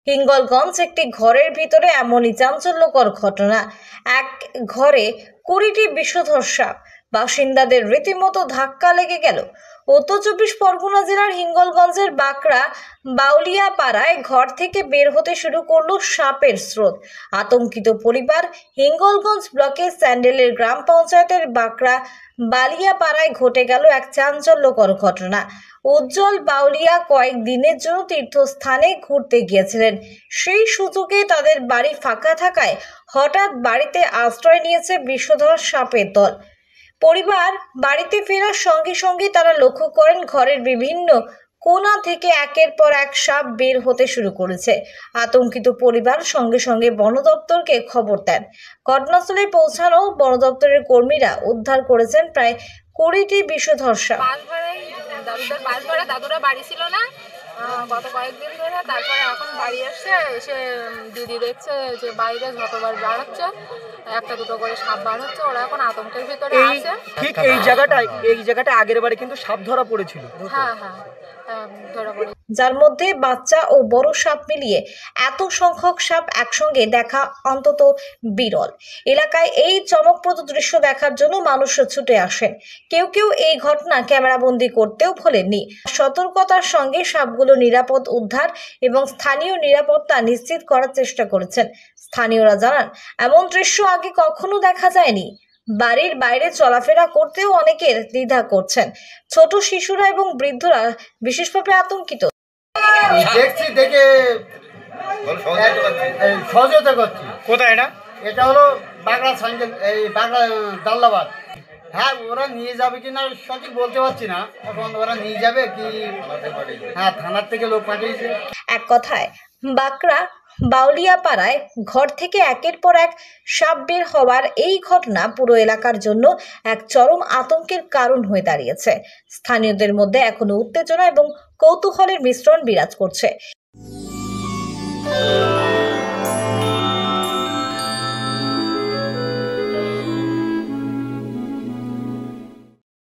হিঙ্গলগঞ্জ একটি ঘরের ভিতরে এমনই চাঞ্চল্যকর ঘটনা। এক ঘরে 20টি বিষধর সাপ, বাসিন্দাদের রীতিমতো ধাক্কা লেগে গেল। উত্তর চব্বিশ পরগনা জেলার হিঙ্গলগঞ্জের বাঁকড়া বাউলিয়া পাড়ায় ঘর থেকে বের হতে শুরু করলো সাপের স্রোত। আতঙ্কিত পরিবার। হিঙ্গলগঞ্জ ব্লকের স্যান্ডেলের গ্রাম পঞ্চায়েতের বাঁকড়া বালিয়া পাড়ায় ঘটে গেল এক চাঞ্চল্যকর ঘটনা। উজ্জ্বল বাউলিয়া কয়েক দিনের জন্য তীর্থস্থানে ঘুরতে গিয়েছিলেন। সেই সুযোগে তাদের বাড়ি ফাঁকা থাকায় হঠাৎ বাড়িতে আশ্রয় নিয়েছে বিষধর সাপের দল। পরিবার বাড়িতে ফেরার সঙ্গে সঙ্গে তারা লক্ষ্য করেন ঘরের বিভিন্ন কোণা থেকে একের পর এক সাপ বের হতে শুরু করেছে। আতঙ্কিত পরিবার সঙ্গে সঙ্গে বন দপ্তরকে খবর দেন। ঘটনাস্থলে পৌঁছানো বন দপ্তরের কর্মীরা উদ্ধার করেছেন প্রায় 20টি বিষধর সাপ। দাদুরা বাড়ি ছিল না গত কয়েকদিন ধরে, তারপরে এখন বাড়ি এসছে, এসে দিদি দেখছে যে বাইরে যতবার বার হচ্ছে একটা দুটো করে সাপ বার হচ্ছে। ওরা এখন আতঙ্কের ভিতরে আছে। ঠিক এই জায়গাটা আগের বারে কিন্তু সাপ ধরা পড়েছিল। হ্যাঁ ধরা পড়ে, যার মধ্যে বাচ্চা ও বড় সাপ মিলিয়ে এত সংখ্যক সাপ একসঙ্গে দেখা অন্তত বিরল। এলাকায় এই চমকপ্রদ দৃশ্য দেখার জন্য মানুষ ছুটে আসেন। কেউ কেউ এই ঘটনা ক্যামেরাবন্দি করতেও ভোলেননি। সতর্কতার সঙ্গে সাপগুলো নিরাপদ উদ্ধার এবং স্থানীয় নিরাপত্তা নিশ্চিত করার চেষ্টা করেছেন। স্থানীয়রা জানান, এমন দৃশ্য আগে কখনো দেখা যায়নি। বাড়ির বাইরে চলাফেরা করতেও অনেকের দ্বিধা করছেন। ছোট শিশুরা এবং বৃদ্ধরা বিশেষভাবে আতঙ্কিত। দেখছি দেখে সহযোগিতা করছি। কোথায় এটা? এটা হলো বাগড়া সাইকেল, এই বাগড়া দাল্লাবাদ। হ্যাঁ, ওরা নিয়ে যাবে কি না সঠিক বলতে পারছি না। এখন ওরা নিয়ে যাবে কি, হ্যাঁ থানার থেকে লোক পাঠিয়েছে। এক কথায় বাঁকড়া বাউলিয়া পাড়ায় ঘর থেকে একের পর এক সাপ বের হওয়ার এই ঘটনা পুরো এলাকার জন্য এক চরম আতঙ্কের কারণ হয়ে দাঁড়িয়েছে। স্থানীয়দের মধ্যে এখনো উত্তেজনা এবং কৌতূহলের মিশ্রণ বিরাজ করছে।